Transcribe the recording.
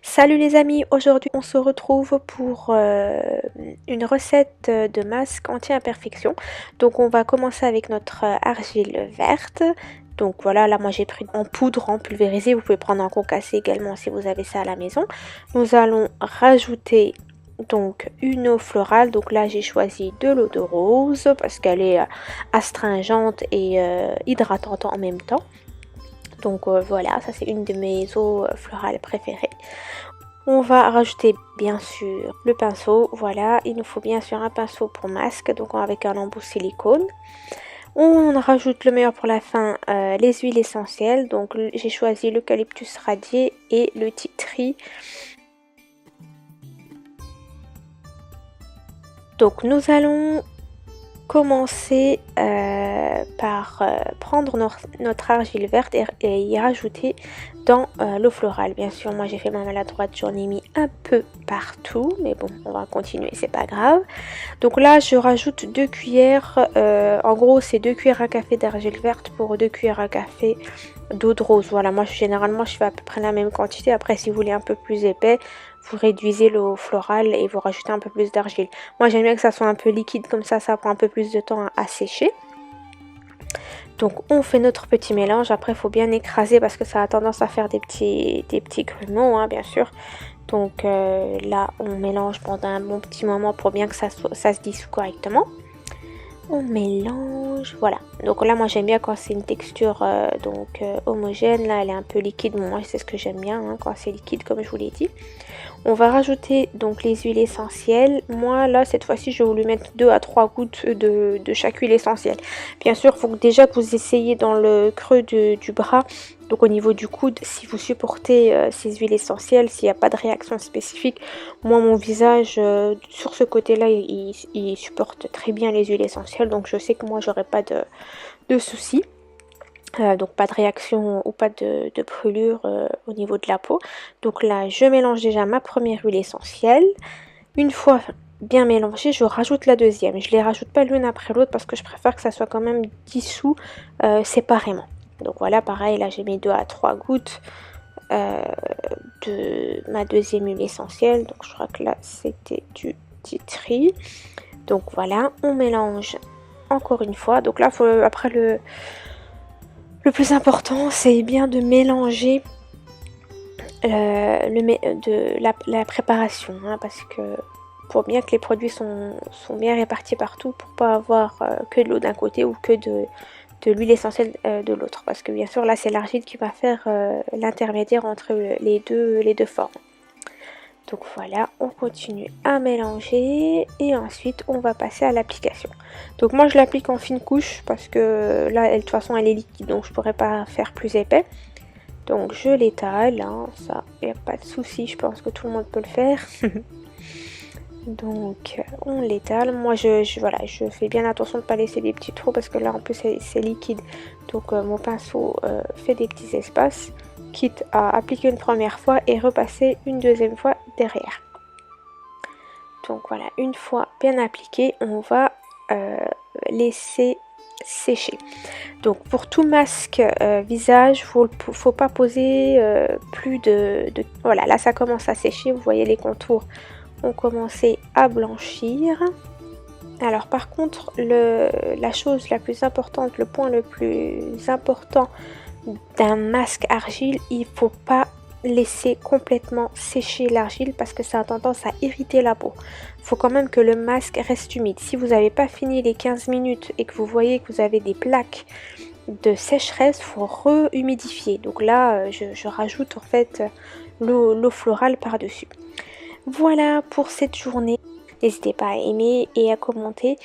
Salut les amis, aujourd'hui on se retrouve pour une recette de masque anti-imperfection. Donc on va commencer avec notre argile verte. Donc voilà, là moi j'ai pris en poudre, en pulvérisé, vous pouvez prendre en concassé également si vous avez ça à la maison. Nous allons rajouter donc une eau florale, donc là j'ai choisi de l'eau de rose parce qu'elle est astringente et hydratante en même temps. Donc voilà, ça c'est une de mes eaux florales préférées. On va rajouter bien sûr le pinceau, voilà, il nous faut bien sûr un pinceau pour masque, donc avec un embout silicone. On rajoute le meilleur pour la fin, les huiles essentielles, donc j'ai choisi l'eucalyptus radié et le tea tree. Donc nous allons commencer par prendre notre argile verte et y rajouter dans l'eau florale. Bien sûr, moi j'ai fait ma maladroite, j'en ai mis un peu partout, mais bon, on va continuer, c'est pas grave. Donc là, je rajoute 2 cuillères, en gros c'est 2 cuillères à café d'argile verte pour 2 cuillères à café d'eau de rose. Voilà, moi généralement je fais à peu près la même quantité. Après, si vous voulez un peu plus épais, vous réduisez l'eau florale et vous rajoutez un peu plus d'argile. Moi j'aime bien que ça soit un peu liquide, comme ça prend un peu plus de temps à sécher. Donc on fait notre petit mélange, après il faut bien écraser parce que ça a tendance à faire des petits grumeaux, hein, bien sûr. Donc là on mélange pendant un bon petit moment pour bien que ça se dissout correctement. On mélange, voilà. Donc là moi j'aime bien quand c'est une texture homogène. Là elle est un peu liquide, bon, moi c'est ce que j'aime bien, hein, quand c'est liquide comme je vous l'ai dit. On va rajouter donc les huiles essentielles. Moi là cette fois-ci je vais voulu mettre 2 à 3 gouttes de chaque huile essentielle. Bien sûr il faut déjà que vous essayiez dans le creux du bras, donc au niveau du coude, si vous supportez ces huiles essentielles, s'il n'y a pas de réaction spécifique. Moi mon visage sur ce côté là il supporte très bien les huiles essentielles, donc je sais que moi j'aurai pas de soucis. Donc pas de réaction ou pas de brûlure au niveau de la peau. Donc là je mélange déjà ma première huile essentielle. Une fois bien mélangée, je rajoute la deuxième. Je les rajoute pas l'une après l'autre parce que je préfère que ça soit quand même dissous séparément. Donc voilà, pareil, là j'ai mis 2 à 3 gouttes de ma deuxième huile essentielle. Donc je crois que là c'était du tea tree. Donc voilà, on mélange encore une fois. Donc là après le plus important, c'est bien de mélanger la préparation, hein, parce que pour bien que les produits sont bien répartis partout, pour pas avoir que de l'eau d'un côté ou que de l'huile essentielle de l'autre. Parce que bien sûr, là, c'est l'argile qui va faire l'intermédiaire entre les deux formes. Donc voilà, on continue à mélanger et ensuite on va passer à l'application. Donc moi je l'applique en fine couche parce que là de toute façon elle est liquide, donc je pourrais pas faire plus épais. Donc je l'étale, hein, ça il n'y a pas de souci, je pense que tout le monde peut le faire. Donc on l'étale, moi voilà, je fais bien attention de ne pas laisser des petits trous parce que là en plus c'est liquide. Donc mon pinceau fait des petits espaces, quitte à appliquer une première fois et repasser une deuxième fois derrière. Donc voilà, une fois bien appliqué, on va laisser sécher. Donc pour tout masque visage, faut pas poser plus voilà, là ça commence à sécher, vous voyez les contours ont commencé à blanchir. Alors par contre, la chose la plus importante, le point le plus important d'un masque argile, il faut pas laisser complètement sécher l'argile parce que ça a tendance à irriter la peau. Il faut quand même que le masque reste humide. Si vous n'avez pas fini les 15 minutes et que vous voyez que vous avez des plaques de sécheresse, il faut rehumidifier. Donc là, je rajoute en fait l'eau florale par-dessus. Voilà pour cette journée. N'hésitez pas à aimer et à commenter.